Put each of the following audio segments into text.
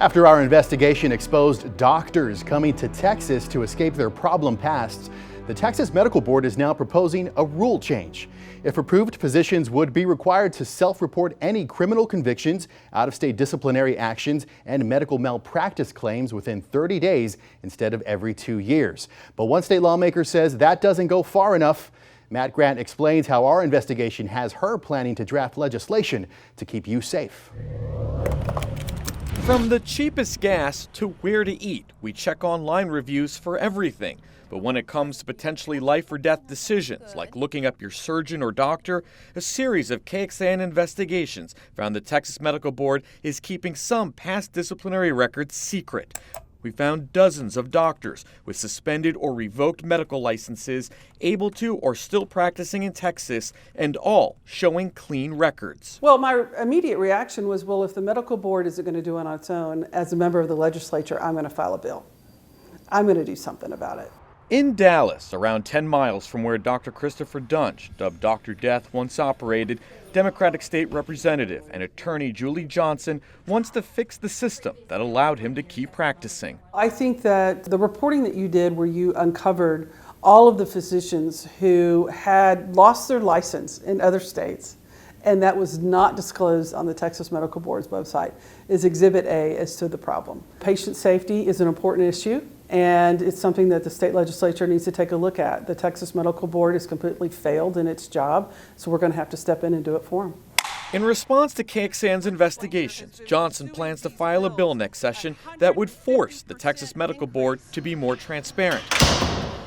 After our investigation exposed doctors coming to Texas to escape their problem pasts, the Texas Medical Board is now proposing a rule change. If approved, physicians would be required to self-report any criminal convictions, out-of-state disciplinary actions, and medical malpractice claims within 30 days instead of every 2 years. But one state lawmaker says that doesn't go far enough. Matt Grant explains how our investigation has her planning to draft legislation to keep you safe. From the cheapest gas to where to eat, we check online reviews for everything. But when it comes to potentially life or death decisions, like looking up your surgeon or doctor, a series of KXAN investigations found the Texas Medical Board is keeping some past disciplinary records secret. We found dozens of doctors with suspended or revoked medical licenses able to or still practicing in Texas, and all showing clean records. Well, my immediate reaction was, well, if the medical board isn't going to do it on its own, as a member of the legislature, I'm going to file a bill. I'm going to do something about it. In Dallas, around 10 miles from where Dr. Christopher Dunch, dubbed Dr. Death, once operated, Democratic State Representative and attorney Julie Johnson wants to fix the system that allowed him to keep practicing. I think that the reporting that you did, where you uncovered all of the physicians who had lost their license in other states, and that was not disclosed on the Texas Medical Board's website, is Exhibit A as to the problem. Patient safety is an important issue, and it's something that the state legislature needs to take a look at. The Texas Medical Board has completely failed in its job, so we're going to have to step in and do it for them. In response to KXAN's investigations, Johnson plans to file a bill next session that would force the Texas Medical Board to be more transparent.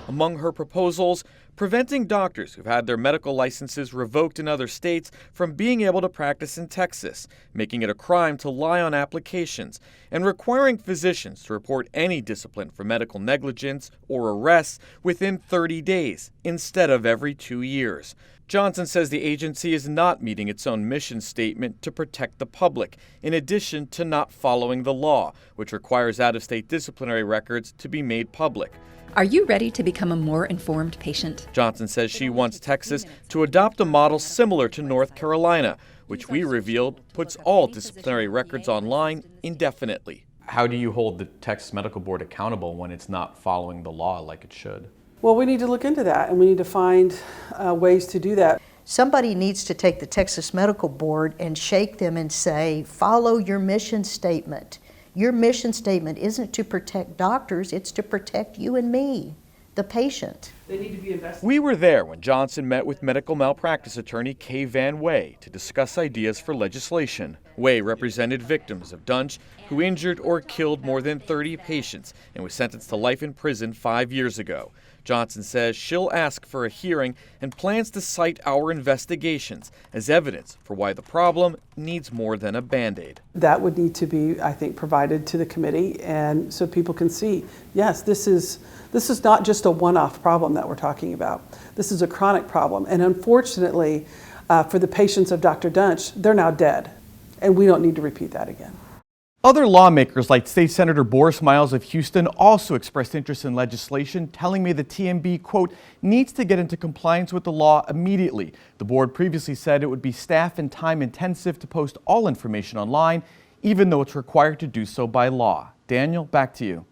Among her proposals, preventing doctors who've had their medical licenses revoked in other states from being able to practice in Texas, making it a crime to lie on applications, and requiring physicians to report any discipline for medical negligence or arrests within 30 days instead of every 2 years. Johnson says the agency is not meeting its own mission statement to protect the public, in addition to not following the law, which requires out-of-state disciplinary records to be made public. Are you ready to become a more informed patient? Johnson says she wants Texas to adopt a model similar to North Carolina, which we revealed puts all disciplinary records online indefinitely. How do you hold the Texas Medical Board accountable when it's not following the law like it should? Well, we need to look into that, and we need to find ways to do that. Somebody needs to take the Texas Medical Board and shake them and say, follow your mission statement. Your mission statement isn't to protect doctors, it's to protect you and me, the patient. They need to be investigated. We were there when Johnson met with medical malpractice attorney Kay Van Way to discuss ideas for legislation. Way represented victims of Dunch who injured or killed more than 30 patients and was sentenced to life in prison 5 years ago. Johnson says she'll ask for a hearing and plans to cite our investigations as evidence for why the problem needs more than a Band-Aid. That would need to be, I think, provided to the committee, and so people can see, yes, this is not just a one-off problem that we're talking about. This is a chronic problem, and unfortunately, for the patients of Dr. Dunch, they're now dead, and we don't need to repeat that again. Other lawmakers like State Senator Boris Miles of Houston also expressed interest in legislation, telling me the TMB, quote, needs to get into compliance with the law immediately. The board previously said it would be staff and time intensive to post all information online, even though it's required to do so by law. Daniel, back to you.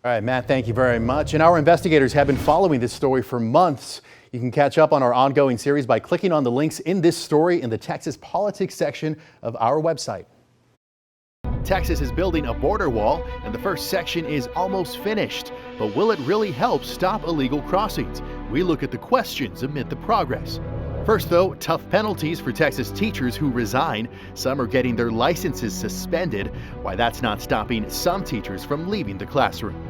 All right, Matt, thank you very much. And our investigators have been following this story for months. You can catch up on our ongoing series by clicking on the links in this story in the Texas Politics section of our website. Texas is building a border wall, and the first section is almost finished. But will it really help stop illegal crossings? We look at the questions amid the progress. First, though, tough penalties for Texas teachers who resign. Some are getting their licenses suspended. Why that's not stopping some teachers from leaving the classroom.